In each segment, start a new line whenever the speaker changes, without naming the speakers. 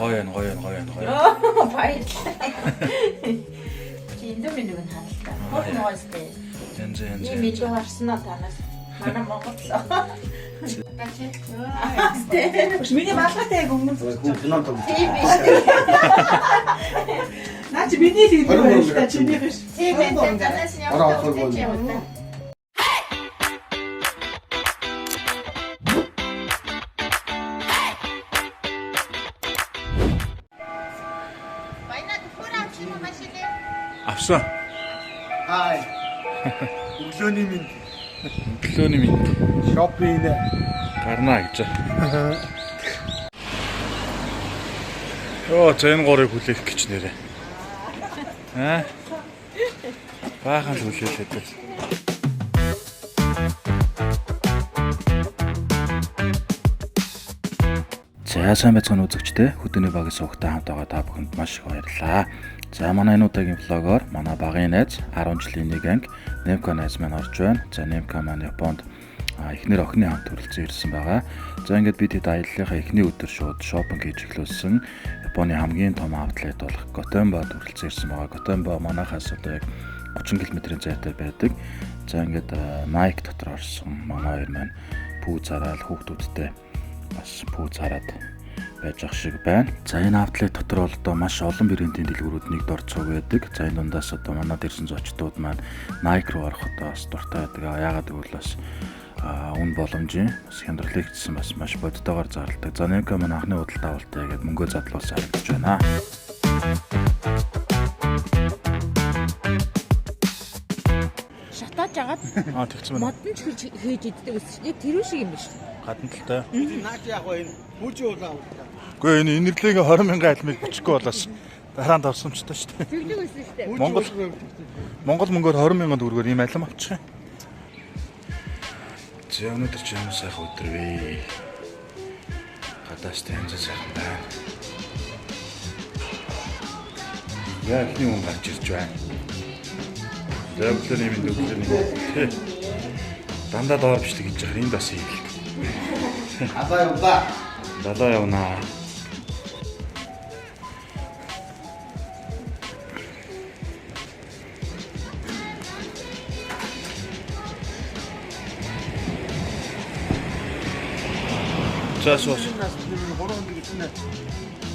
Гоё.
Баярлалаа. Чи индомин нэг нь хадалтай. Хот моостэй.
Янз.
Ийм мэдээ харснаа танаас. Манай Монголлоо.
Миний малгайтай хүмүүс.
Тийм биш.
Наа чи миний л илүү байна шүү дээ. Чиний биш.
Тийм ээ. Танаас нь явуулдаг.
Авсан.
Хай. Өглөөний минь шопинг
гарнаа гэж. Оо, зэн горыг хүлээх гэж нэрээ. Баахан л хүлээлээд байна. За сайн байцгаана үзэгчдээ. Хөдөөний багийн суугтай хамт байгаа та бүхэнд маш их баярлалаа. За манай энэ удаагийн влогоор манай багын найз 10 жилийн нэг анги Немка найз маань орж байна. За Немка маань Японд эхнэр охины хамт хүрэлцэн ирсэн байгаа. За ингээд бид хэд аяллахаа эхний өдөр шууд шопинг хийж эхлүүлсэн. Японы хамгийн том аутлет болох Готэмбод хүрэлцэн ирсэн байгаа. Готэмбо манайхаас одоо яг 30 км-ийн зайтай байдаг. За ингээд Nike дотор орсон манай хоёр маань пүү цараад хүүхдүүдтэй бас пүү цараад байж ах шиг байна. За энэ аутлет дотор бол одоо маш олон брендийн дэлгүүрүүд нэг дор цуг байдаг. За энэ дундаас одоо манад ирсэн зочдууд маань Nike руу орох одоо бас дуртай байдаг. Яагаад гэвэл бас үн боломжийн бас хямдралыг хийсэн бас маш бодтойгоор зарладаг. За Немка маань анхны худалдаа авалтаа гэдэг мөнгөө задлуулсан харагдаж байна.
Шатааж агаад
Тэгсэн байна.
модон ч хийж иддэг ус. Яг тэр шиг юм биш.
Гадна талтай.
наач яг энэ бүжи улаан.
Үгүй энэ инэрлэгийн 20,000 альмыг бичихгүй болоос дараанд орсомчтой шүү дээ.
Тэгдэг ус шүү дээ.
Монгол мөнгөөр 20,000 төгрөгөөр ийм алим авчих юм. За өнөөдөр ч ямар сайхан өдөр вэ? Гадаастай янз сайхан байна. Яг ихний хүн гарч ирж байна. За өглөөний минь өглөөний. Дандаа доор бичлэг хийж байгаа. Энд бас ийм л. Далаа явнаа. За сууш.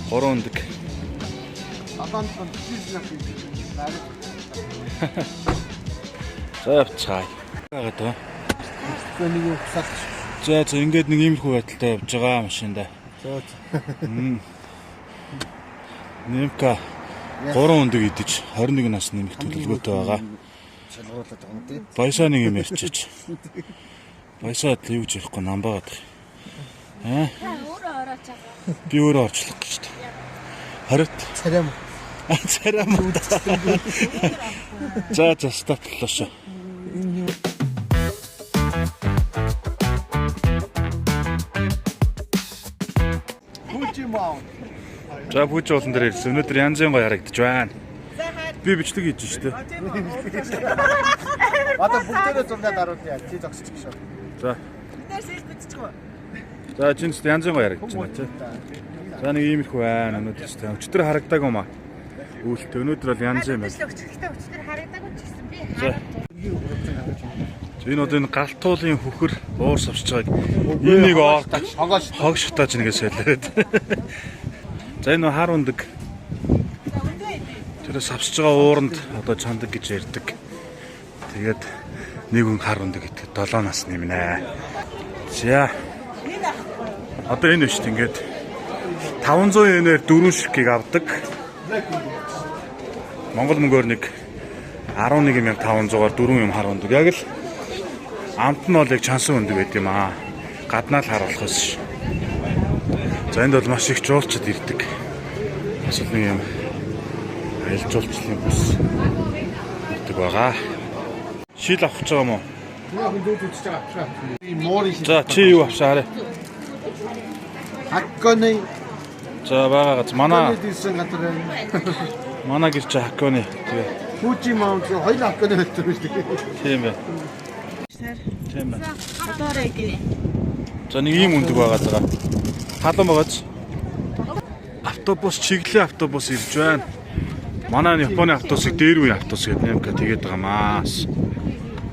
3 өндөг. За явцгаая. Яагаад вэ?
Нэг юм хасаад.
За ингээд нэг иймэрхүү байдалтай явж байгаа машинда. Немка 3 өндөг идэж 21 нас нэмэх төлөвлөгөөтэй байгаа.
Шалгуулаад байгаа юм тий.
Баясаа нэг юм ярьчих. Баясаад л юу гэж ярихгүй нам байгаад.
Өөрөө орооч байгаа.
Би өөрөө орчлох гэж байна. Харин
Царам.
царам. За стапллоо.
Бүжи маа.
За бүж уулан дээр ирсэн. Өнөөдөр янзын гоё харагдаж байна. Би бичлэг хийж штэ.
Одоо бүгдээрээ зургаад харуулъя. Чи зогсчих шүү.
За. За чинс янзын гоё харагдаж байна тий. За нэг иймэрхүү байна өнөөдөр тий. Өчтөр харагдаагүй маа. Үйлдэл өнөөдөр бол янз юм байна.
Өчтөр харагдаагүй ч гэсэн би.
Энэ одоо энэ галтуулын хөхөр уур савчж байгааг энийг оордог хог шатааж нэгээ солиод. За энэ хар өндөг. Тэр савчж байгаа ууранд одоо чандаг гэж ярьдаг. Тэгээд нэг хүн хар өндөг итгэд 7 нас нэмнэ. За. Одоо энэ шүү дээ ингээд 500 yen-ээр 4 ширхгийг авдаг. Монгол мөнгөөр нэг 11,500-аар 4 юм хар өндөг. Яг л амт нь бол яг чансан өндөг байт юм аа. Гаднаа л харуулахаас. За энд бол маш их жуулчд ирдэг. Бас нэг юм аялал жуулчлалын бүс ирдэг байгаа. Шил авах гэж байгаа юм уу?
Яг хүн дүүд үзэж байгаа. Тийм муурын шил.
За чи юу авшаарай?
Хакконы.
За байгаа гац манай
дийсэн гадар байна.
манай гэр чи хакконы. Тэгээ.
Бүжи маа хоёул хакконы хэлдэг шүү дээ.
Тийм бай. Тийм бай.
Одоорой гинэ.
За нэг ийм өндөг байгаа. Халуун байгааз. автобус чиглэлийн автобус ирж байна. Манай Японы автобусыг дээр үеийн автобус гэдэг нэмка тэгээд байгаамаас.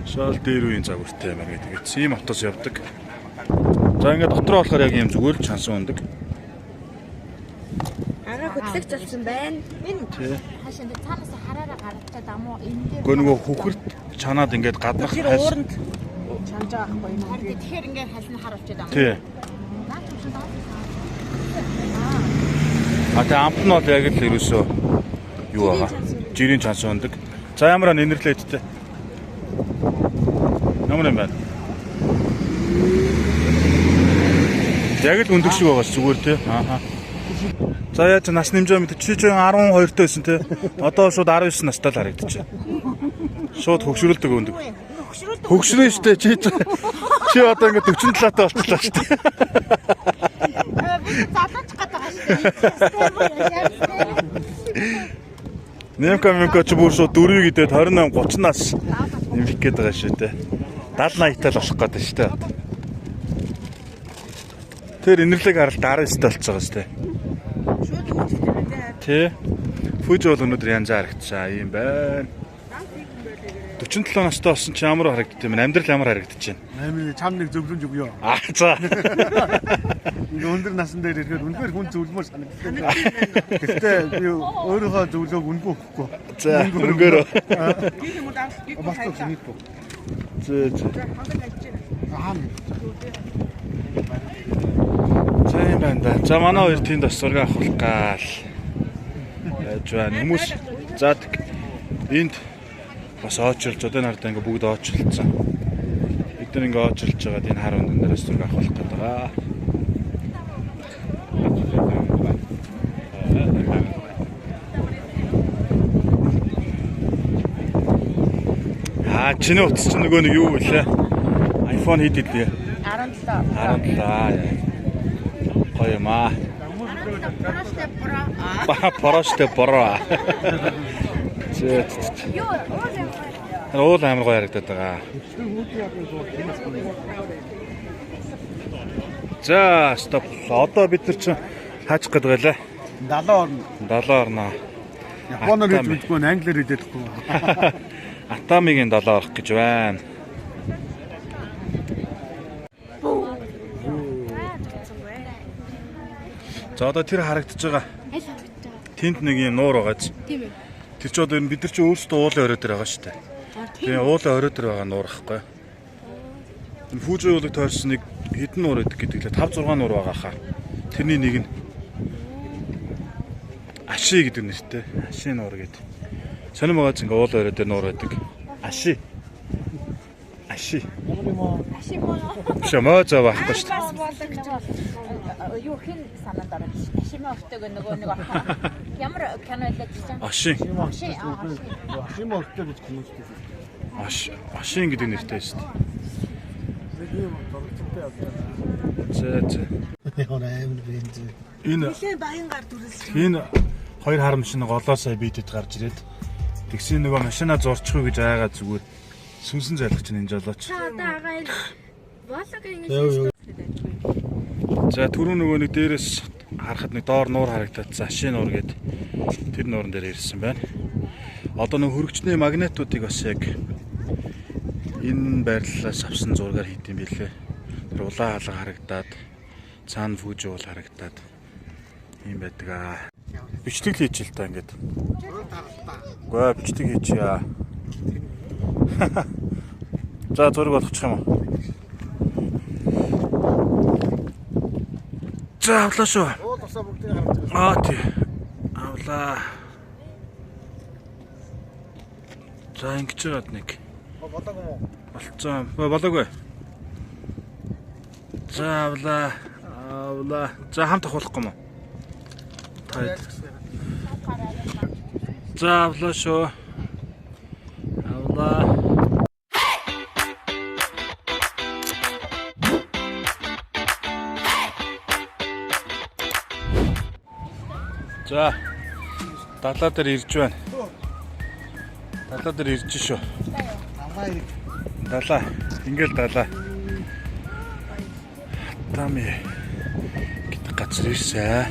Шал дээр үеийн загвартай юм аа тэгээд ийм автобус явдаг. За ингээд дотроо болохоор яг юм зүгээр л чансан ундаг.
Ага хөдлөгч болсон байна. Энэ
Тий.
хашаа энэ цаанаас хараараа гаргачаад амуу энэ дээр.
Гөө нөгөө хүүхэрт чанаад ингээд гаднах
Тэр
хайс.
ууранд чанж байгаа байхгүй юу?
Харин тэгэхээр ингээд халин харуулчаад амуу.
Тий. А тэ амт нь бол яг л ерөөсөө юу байгаа. Жирийн чансан ундаг. За ямар нэнэрлээдтэй. Ямар юм байна? Яг л өндөг шиг байгаа зүгээр тий. Ааха. За яаж нас нэмжээ мэд чи 12 таа байсан тий. Одоо шууд 19 настай л харагдчихэ. Шууд хөгшрүүлдэг өндөг. Хөгшрөө штэ чи одоо ингээд 47 таа болчихлоо штэ.
Залууч гадаг шүү.
Нэмка ч бүр шууд 4 гэдэг 28 30 нас нэмэх гээд байгаа шүү дээ. 70 80 тал болох гээд шүү дээ. Тэр инэрлэг харалт 19 тал болчихсон шүү дээ.
Шууд үүсгэж байна.
Тий. Фүж бол өнөөдөр янзаар харагдчихаа юм байна. 47 настай болсон чи ямар харагддаг юм? Амьдрал ямар харагдаж байна?
Амин чам нэг зөвлөмж өгөө.
Аа за.
Ингээ өндөр насан дээр ирэхэд үнээр хүн зөвлөмөр санагддаг. Гэхдээ би өөрийнхөө зөвлөөг үнгүй өгөхгүй.
За өнгөөрөө.
Би юм даа би
Баста хийхгүй.
Зөө.
Аа.
За юм байна да. За манай хоёр тэнд бас зураг авах гал. Яаж байна хүмүүс зад энд бас очилж одоо нарт ингээ бүгд очилцсан. Бид нар ингээ очилж байгаад энэ хар өндөр дээрээс зураг авах гээд байгаа. Чиний утас чинь нөгөө нэг юу вэ? iPhone хэд идэв?
17.
17. Гоё юм аа. Пороштэй бороо. Уул амар гоё харагдаад байгаа. За, стоп. Одоо бид нар чинь хаачих гээд байлаа.
70 орно.
70 орноо.
Японоор хэлж мэдгүй англиар хэлээдхгүй.
Атамигийн 7 орох гэж байна. За одоо тэр харагдаж байгаа. Тэнд нэг юм нуур байгааз.
Тийм ээ.
Тэр ч одоо бид нар чи өөрсдөө уулын орой дээр байгаа шүү дээ. Тэгээ уулын орой дээр байгаа нуур ахгүй. Энэ Фужи уулыг тойрсон нэг хэдэн нуур байдаг гэдэг лээ 5 6 нуур байгаа хаа. Тэрний нэг нь Аши гэдэг нэртэй. Аши нуур гэдэг. Сонирм байгаа ч ингээ уулын орой дээр нуур байдаг. Аши. Аши.
Ашиг болоо.
Биш мөө зав байхгүй шүү дээ.
Бас боологч юу хин санаанд ороод ашимаа өртөг нөгөө нэг ямар кино ялаж чинь.
Аши.
Ашим ортой гэж хүмүүстээ.
Ашин гэдэг нэртэй шүү дээ. За.
Яа амин бэнз.
Энэ
Нилээ Баянгаар дүрэлж.
энэ хоёр хар машин голоосоо бидэд гарч ирээд тэгсэн нөгөө машина зурчих уу гэж айгаа зүгээр сүнсэн зайлах чинь энэ жолооч.
Одоо агаа ил болог ингэж.
За түрүү нөгөө нэг дээрээс харахад нэг доор нуур харагдаад Аши нуур гэдэг тэр нуурын дээр ирсэн байна. Одоо нөгөө хөргөчний магнитуудыг бас яг энэ байрлалаас авсан зургаар хийдэм билээ. Тэр улаан хаалга харагдаад цаана Фужи уул харагдаад юм байдаг аа. Бичлэг хийж л та ингээд. Гоо бичлэг хийчихье. За зураг болгочих юм уу? За авлаа шүү.
Уул усаа бүгдийг харж байгаа.
Аа тий. Авлаа. За ингэж байгаад нэг.
Болоогүй юм уу?
Болцсон. Болоогүй. За авлаа. Авлаа. За хамт авахгүй юм уу? За авлаа шүү. Авлаа. За далаа дээр ирж байна. Далаа дээр ирж шүү. Далаа. Ингээл далаа. Тами гэдэг газар ирсэн.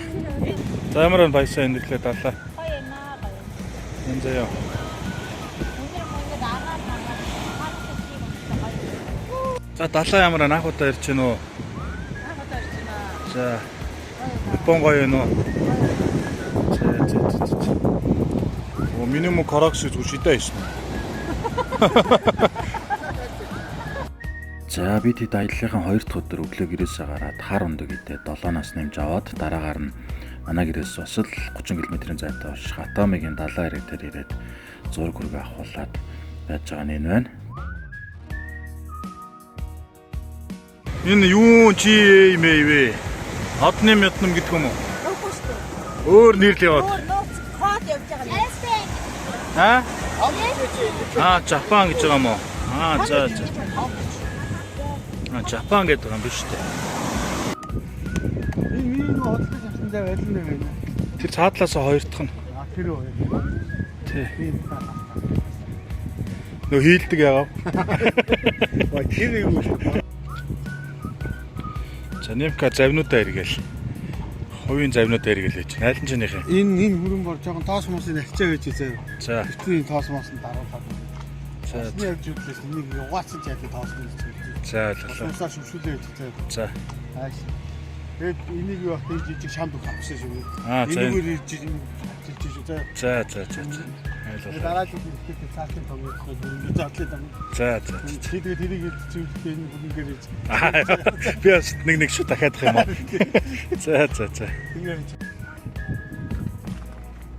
За ямар байна баясаа энэ ирлээ далаа.
Гоё наа гоё.
Энэ заяа.
Өндөр мөнгөд агаар нагаар хатчих юм гоё.
За далаа ямар байна? Анх удаа ирж байна уу?
Анх удаа ирж байна.
За. Япон гоё юм уу? За. Оо минимум каракс зүшидээ шин. За бид хэд аяллахын 2 дахь өдөр өглөө гэрээсээ гараад хар ундаг идээд 7-наас нэмж аваад дараагаар нь манай гэрээс бас л 30 км-ийн зайтай ууш Хатамигийн далайн хэрэг дээр ирээд зураг хүргээ авахуулаад байж байгаа нь энэ байна. Энэ юу чи юм бэ? Одны мэднэм гэдэг юм уу?
Нуухгүй шүү дээ.
Өөр нэрлээ яваад.
Өөр нууц хот явж байгаа юм.
Жапан гэж байгаа юм уу? За. Жапан гэдэг юм биш үү?
Энэ миний хотлож авсандаа байлна юм.
Тэр цаадлаасаа 2 дахь нь.
Тэр үү.
Тий. Нөө хийлдэг яав.
Тэр юу шүү.
За Немка завнуудаа эргээл. Хувийн завнуудаа эргээл гэж. Айлын чинийхээ.
Энэ хүрэн бор жоохон тоос мосын ахичаа гэж үзээ.
За.
Битүүний тоос мосон дараалал.
За.
Энийг явж үзлээс энийг угаацсан яг тоос гэж.
За ойлголоо.
Усаа шүмшүүлээ гэж.
За.
Ааш. Тэгээд энийг юу ахтай жижиг шамд авчихсан шүү.
За.
Энийг жижиг шүү.
За.
Тэгээд
Ойлголоо.
дараа нь ихтэй цаашдын том явах гэж задлаа даа.
За.
Тэгээд тэрийг зүйлтэй энэ бүгдээр
Би бас нэг шүү дахиад их юм аа. За.
ингэж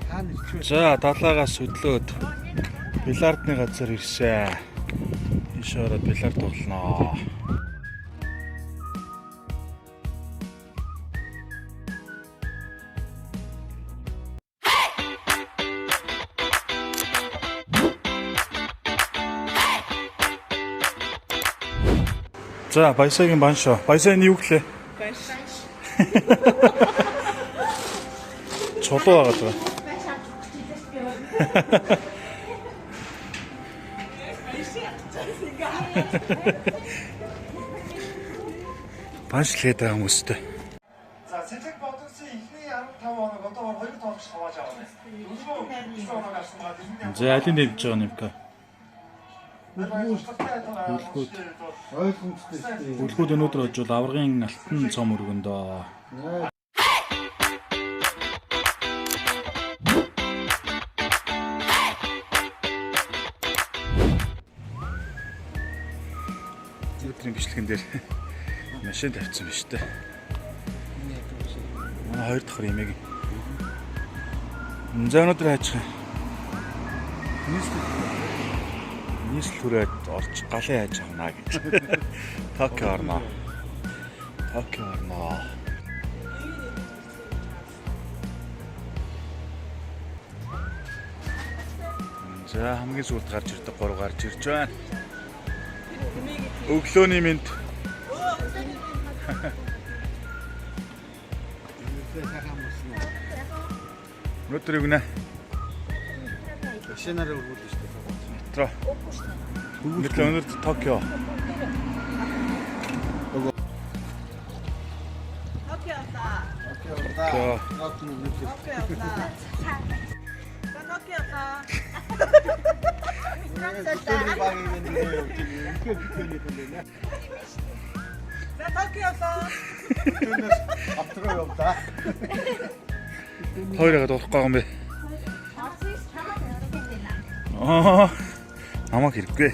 хаана ирчихв.
За далаагаас хөдлөөд бильярдны газар ирсэн. Иш ороод бильярд тоглоноо. За баясагийн баншо. Баясаа энэ юу гэлээ?
Банш.
Чулуу байгаа даа. Баншлээд байгаа хүмүүстэй.
За цэцэг бодсон ихний 15 хоног одоо 2 тоногч хавааж аваа. Дөрвөө 9 хоног авсан ба энэ
За алин дэмж байгаа юм ка.
Үлгүүд
Ойлгомжтой шүү.
Үлгүүд өнөөдөр очвол аврагын алтан цом өргөндөө. Өдрийн бичлэгэн дээр машин тавьсан биз дээ. Манай 2 дахь ямиг. За өнөөдөр хайчих. Нийслэл хүрээд орж галын хайж авнаа гэж. Токио орноо. За хамгийн сүүлд гарч ирдэг 3 гарч ирж байна. Өглөөний мэд. Өнөөдөр юу гэнэ?
Машинаараа өргүүлж шүү.
Метро. Өнөөдөр Токио. Хоёроо дурахгүй байгаа юм бэ? Намайг хэрэггүй.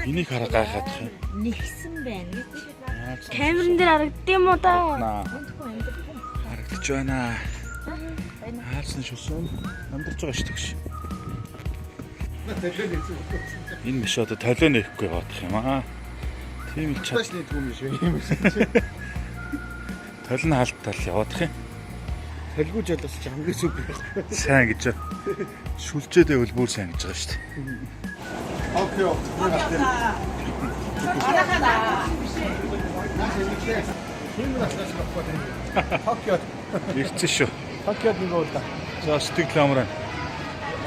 Энийг хараа гайхаад юм.
Нэгсэн байна.
Камерын дээр харагдсан юм уу да?
Харагдаж байна. Хаалсан шүсэн. Амьдарч байгаа шүү дээ. Энэ биш одоо толио нэхгүй бодох юм аа. Тийм л чад.
Ташны түм шүү. Ийм шүү.
Толин хаалтал явах юм.
Толгой жолоос ч хамгийн сүг.
Сайн гэж. Шүлжээд байвал бүр сайн гэж байгаа шүү дээ.
Окей. Токио.
Ирсэн шүү.
Токиод нэг уу да.
За сэтгэл амраа.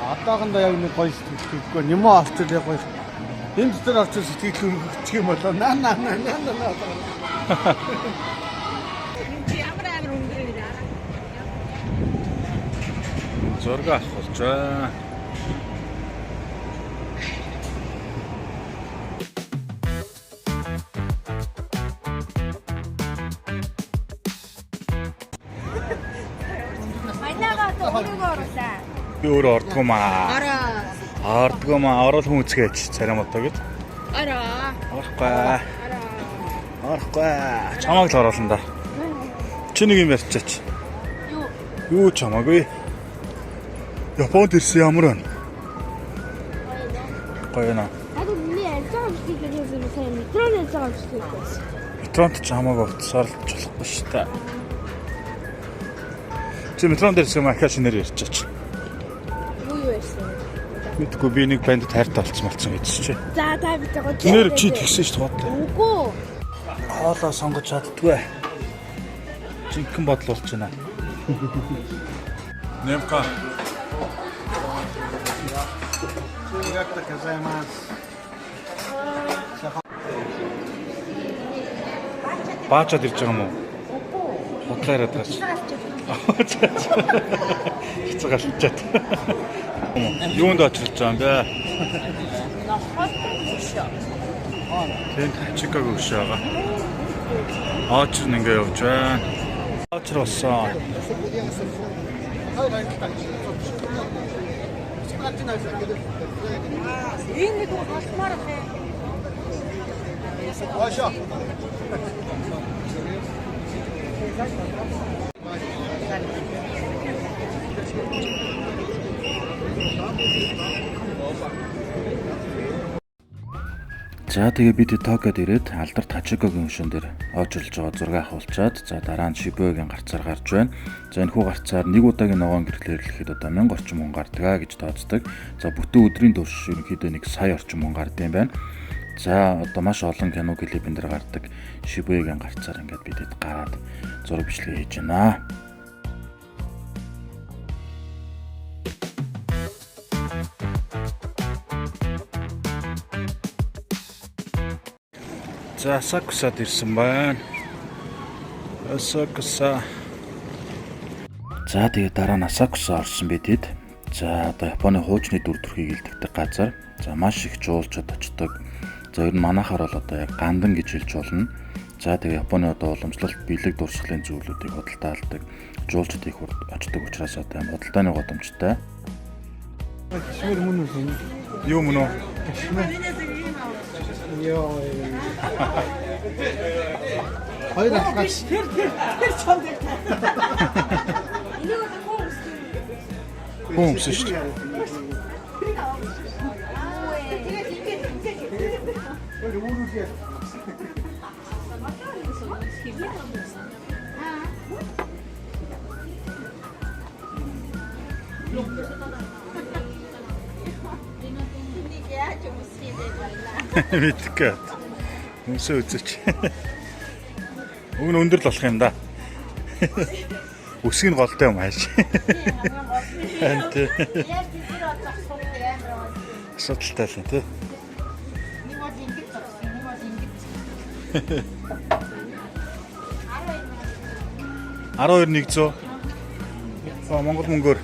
Одоохондоо яг нэг гоё сэтгэлгүй нэмээ авчил яг гоё. Энэ дотор очиж сэтгэл хөргөчих юм болоо. Наа.
Ямар амар өнгөрөө нэ.
Зураг авах болж байна.
Манайгаа өөрийгөө оруулаа.
Би өөрөө ордгоомаа. Ордгоомаа орол хүн үзгээч царам отоо гэж. Орохгүй. Чамайг л оруулна да. Чи нэг юм ярьчаач. Юу чамаагүй. Японд ирсэн ямар байна? Гоё наа.
Хад миний алзаа амтыг гэсэн юм сайн метроны алзаа амтыг байсан.
Метронд ч хамаагүй утсаар л болохгүй шүү дээ. Чи метрон дээр юм ахаа шинээр ярьчаач.
Юу байсан?
Мэдгүй би нэг банд тайртай болцсон гэж чи.
За та бид гоо.
Нэр чи тэгсэн шүү дээ.
Үгүй.
Хоолоо сонгож чаддгүй. Жинхэнэ бодол болж байна. Немка. Баачаад ирж байгаа юм уу? Хотлоо яриад байгаа ч. Хицэгэлчээд. Юунд очиж байгаа юм бэ? Тэнд Чикаго гэж байгаа. Очир ингээ явж байна. Очир болсон.
Энэ нэг хосмаар хэ.
За тэгээ бид Токиод ирээд алдар Тачикагийн хөшөн дээр очрлж байгаа зураг авахулчаад за дараа нь Шибуягийн гарцаар гарч байна. За энэ хүү гарцаар нэг удаагийн ногоон гэрлэхэд одоо 1000 орчим хүн гардгаа гэж тооцдог. За бүтэн өдрийн турш ерөнхийдөө 1 сая орчим хүн гардыг байна. За одоо маш олон кино клипэн дээр гардаг Шибуягийн гарцаар ингээд бидэд гараад зураг бичлэг хийж байна. За Асакусад ирсэн байна. Асакуса. За тэгээ дараа нь Асакуса орсон бидэд. За одоо Японы хуучны дүр төрхийг илтгэдэг газар. За маш их жуулчид очдог. За ер нь манайхаар бол одоо яг гандан гэж хэлж болно. За тэгээ Японы одоо уламжлалт бэлэг дурсгалын зүйлүүдийг худалдаалдаг. Жуулчид их очдог учраас одоо худалдааны годамжтай. Юу мөн үү?
Йоо. Хоёр алгаач.
Тэр чамд.
Бомс шүү дээ. Мэдгүй. Үнсээ үзэж. Уг нь өндөр л болох юм да. Өсгий нь голтой юм хааш. Ант. Асуудалтай л тий.
Нэг бол ингэж зогсон, нэг бол ингэж.
12100. Монгол мөнгөөр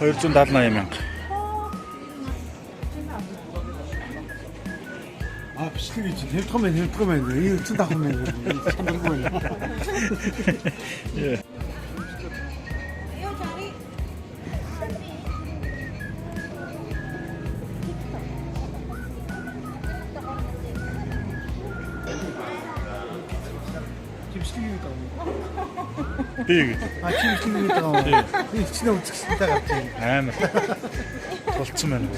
278 мянга.
Бичлэг гэж хэвдгэн байна. Энэ 905 мянга. Чанаргүй байна.
Би
чи бичлэг гэдэг. Би чинээ үзэсгэлэнтэй гарч байна.
амар тулцсан байна.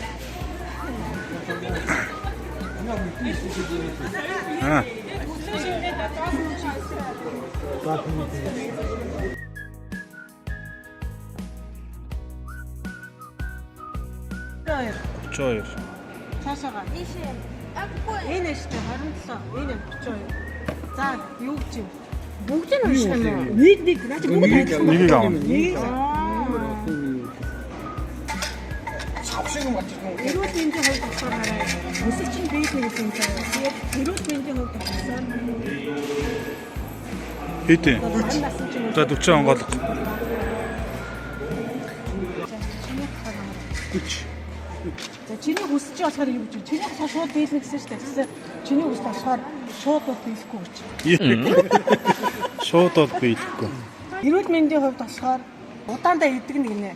Аа. Чойр.
Цаашаага.
Ийшээ. Аггүй.
Энэ шүү дээ 27. Энэ 32. За юу гэж юм?
Бүгд нь унших юм уу?
Нэг наач бүгд
Нэгийг аавна.
нэг. Эрүүл мэндийн хувьд болохоор хараа өсөлтийн бийд нэг юм байна. Тэгээд эрүүл мэндийн хувьд болохоор
Хэдий. За 40 онгоолго. 40.
за чиний хүсэж болохоор юу гэж чиний болохоор шууд биелнэ гэсэн шүү дээ. Тэгсэн чиний хүсэж болохоор шууд бол биелэхгүй гэж.
Шууд бол биелэхгүй.
Эрүүл мэндийн хувьд болохоор удаандаа идэг нэг нэ.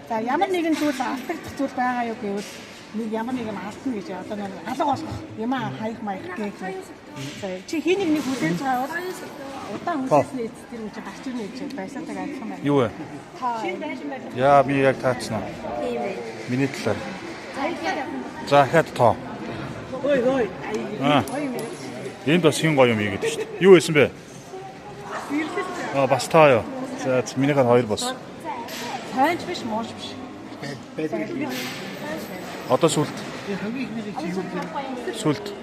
За ямар нэгэн зүйл алдагдах зүйл байгаа юу гэвэл нэг ямар нэг юм алдна гэж одоо нэг алга болох юм хаях маях гэх. За чи хий нэг хүлээж байгаа бол удаан хүлээсний эцэс тэр үгүй гарч ирнэ гэж байсаатай адилхан байна.
Юу вэ?
Шинэ байж байна.
Яа би яг таацсан.
Тийм ээ.
Миний талаар. За хаад тоо.
Ой ой.
Аа. Энд бас хин гоё юм ийгээд шүү дээ. Юу байсан бэ? Бас таа юу. За минийхээ 2 бос.
Тайнч биш мууш биш.
Одоо сүлт. Сүлт.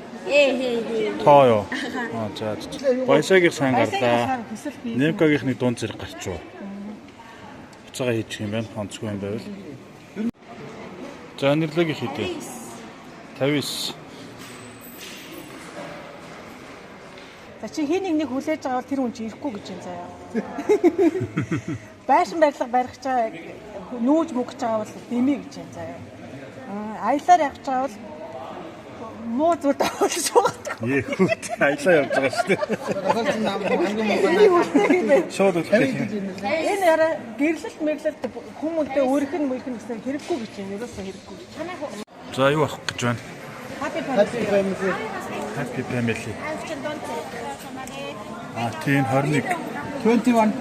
Тоо юу. За. Баясагийн сайн гарлаа. Немкагийнхны дунд зэрэг гарч уу. Хуцаага хийчих юм байна. Онцгүй юм байвал. За нэрлэгийг хийдэ. 59.
За чи хий нэг хүлээж байгаа бол тэр хүн чи ирэхгүй гэж юм заяа. Байшин барилга барих чаа нүүж мөгч байгаа бол дэмий гэж юм заяа. Аялаар явж байгаа бол муу зүйл давуулж байгаа.
Яхут аялаа явж байгаа шүү дээ. Шууд үлдэх юм.
Энэ яра гэрлэлт мэрлэлт хүмүүстээ өөрөх нь мөрөх нь гэсэн хэрэггүй гэж юм. Ерөөсөө хэрэггүй.
За юу авах гэж байна? Happy family. Тийм 21.
21.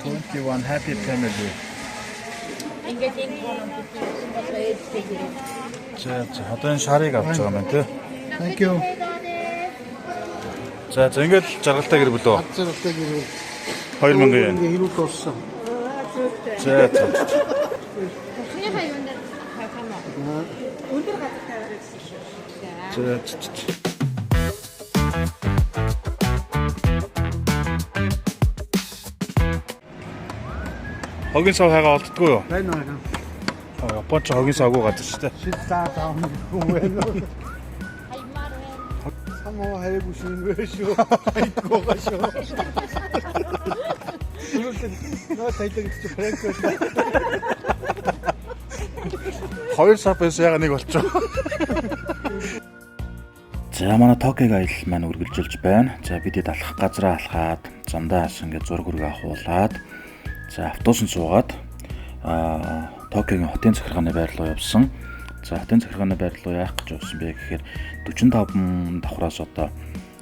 21 happy family.
Ингээд энэ
За одоо энэ шарыг авч байгаа юм байна тий.
Thank you.
За ингээд жаргалтай гэр бүлөө.
Зэрэгтэй гэрэл
2000 yen.
хэрүүл болсон.
За.
Өндөр газар тавиад гэсэн шүү.
Хогийн сав хайгаа олддгүй юу?
Байна уу?
Японч хогийн савгүй гадар шүү дээ.
Шилдаа таах юм байна. Самоо хайгуу шин шүү. Хайгуу шүү. Нөө тайлэг чи фрэнк.
2 сав байсан яга нэг болчихоо.
За манай Токиг аялал маань үргэлжилж байна. За бидэд алхах газраа алхаад, замдаа ас ингээд зураг хүргээ авахуулаад, за автобусанд суугаад Токигийн хотын захиргааны байр руу явсан. За хотын захиргааны байр руу яах гэж явсан бэ гэхээр 45 давхраас одоо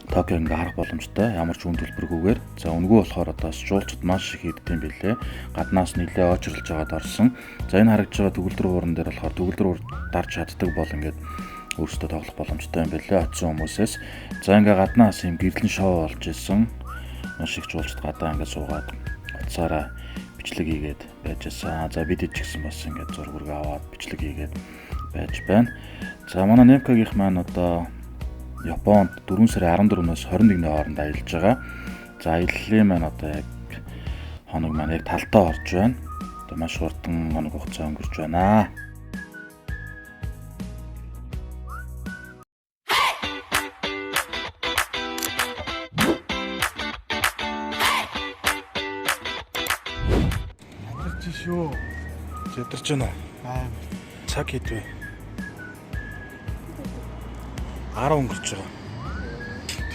Токиг ингээ харах боломжтой. Ямар ч үн төлбөргүйгээр. За үнгүү болохоор одоо жуулчд маш их хийддэм билээ. Гаднаас нэлээ очрлж байгаад орсон. За энэ харагдж байгаа төгөлдөр ууран дээр болохоор төгөлдөр уур дарж чаддаг бол ингээд өөрсдөө тоглох боломжтой юм билээ очсон хүмүүсээс. За ингээ гаднаас юм гэрлэн шоу болж исэн. Маш их жуулчд гадаа ингээ суугаад уцаараа бичлэг хийгээд байж байсан. За бид ч гэсэн бас ингээ зураг хүргээ аваад бичлэг хийгээд байж байна. За манай Немкагийнх маань одоо Японд 4 сарын 14-өөс 21-ний хооронд аялж байгаа. За аяллаа маань одоо яг хоног маань яг талтаа орж байна. Одоо маш хурдан хоног хугацаа өнгөрч байна.
Шүү.
Зэдэрч байна уу? Цаг хийдвэ. 10 өнгөрч байгаа.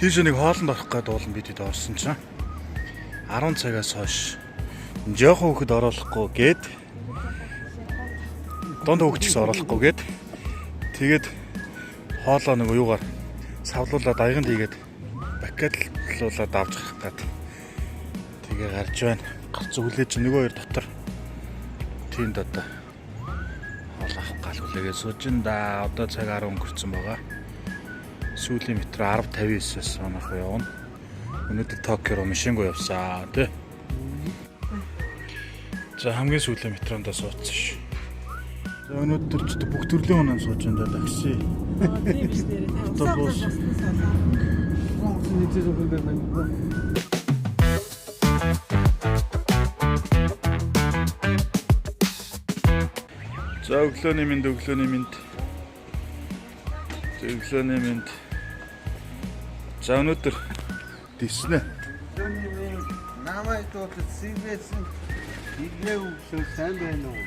Тийш нэг хоолнд орох гээд уулан бидэд орсон чинь 10 цагаас хойш жоохон хөхөд оруулахгүй гээд донд хөгчс оруулахгүй гээд тэгээд хоолоо нэг юугаар савлуулаад аяганд хийгээд бакетлуулаад авч гарах гээд тэгээ гарч байна. Гарц өглөөж нөгөө хоёр дотор тиймд одоо хоол авах гал хүлээгээ сууж ин да. Одоо цаг 10 өнгөрцөн байгаа. Сүүлийн метро 10:59-аас манайх явна. Өнөөдөр Токио руу машингуу явсан тий. За хамгийн сүүлийн метрондоо суудсан ш. За өнөөдөр ч бүх төрлийн хүн сууж энэ такси.
Тийм биш нэрээ.
Автобус.
Нийт зөвхөн дээр байна.
За өглөөний минь. За өнөөдөр диснэ.
Намайг дуудаж сивэсэн. Игээ өглөө сайн байна уу?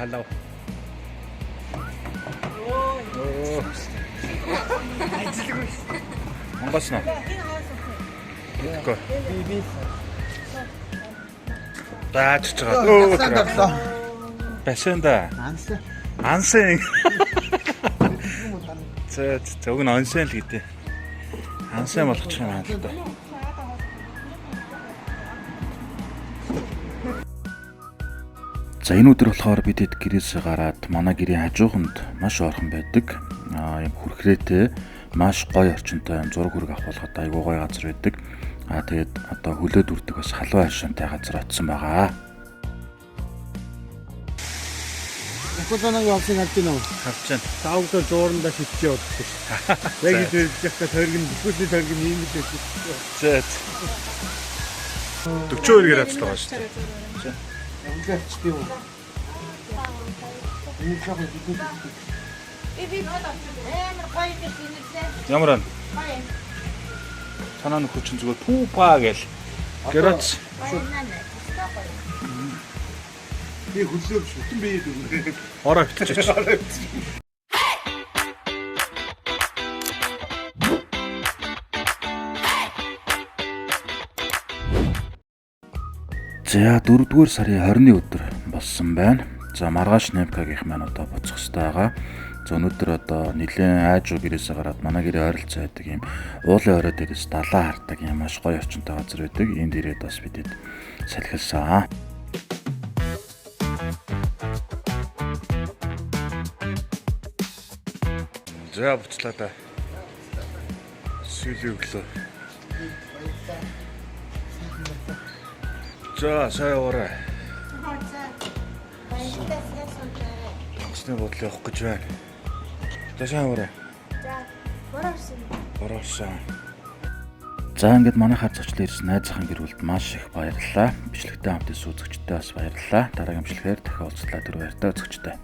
Hello. Монгол нөө. Тэгэхгүй. Даач чагаа. Басэнда. Ансэн. За уг нь онсэн л гэдэг. Ансэн болгочих юм аа л да.
За энэ өдөр болохоор бидэд гэрээсээ гараад манай гэрийн хажууханд маш ойрхон байдаг. Ийм хүрхрээтэй маш гоё орчинтой юм зураг хүрэг авах болгоод айгуу гоё газар байдаг. Тэгээд одоо хөлөөд үрдэг бас халуун хайшаантай газар очсон байгаа.
Экологийн явсан харж байна уу?
Харж байна.
Таавдаа зуурандаа шивчээ удахгүй. Яг л яхаа тойрог бүхний тойрог ийм л байсан.
За. 42 градус байгаа шүү дээ.
Өнгөрч тийм үү? Энэ яг
Амар гоё гэж хэлсэн.
Ямар ан? Танаа нөхөр чинь зүгээр түүпаа гээл. Градус.
би хөллөө бүтэн бие дүр.
Ороо битчих.
За 4-р сарын 20-ны өдөр болсон байна. За маргааш Немкагийн маань одоо буцах хэрэгтэй байгаа. За өнөөдөр одоо нэлээд айжуу гэрээсээ гараад манай гэрээ ойролцоо байдаг юм уулын орой дээрээс далаа хардаг юм маш гоё орчинтой газар байдаг. Энд ирээд бас бидэд салхилсан.
За буцлаа да. Сүүлийн өглөө. За сайн уурай. Тагсны бодлоо явах гэж байна. За сайн уурай. Бороосон.
За ингээд манайхаар зочлон ирсэн найзынхаа гэр бүлд маш их баярлалаа. Бичлэгтэй хамт ирсэн үзэгчдээ бас баярлалаа. Дараагийн бичлэгээр дахин уулзлаа. Түр баяртай үзэгчдээ.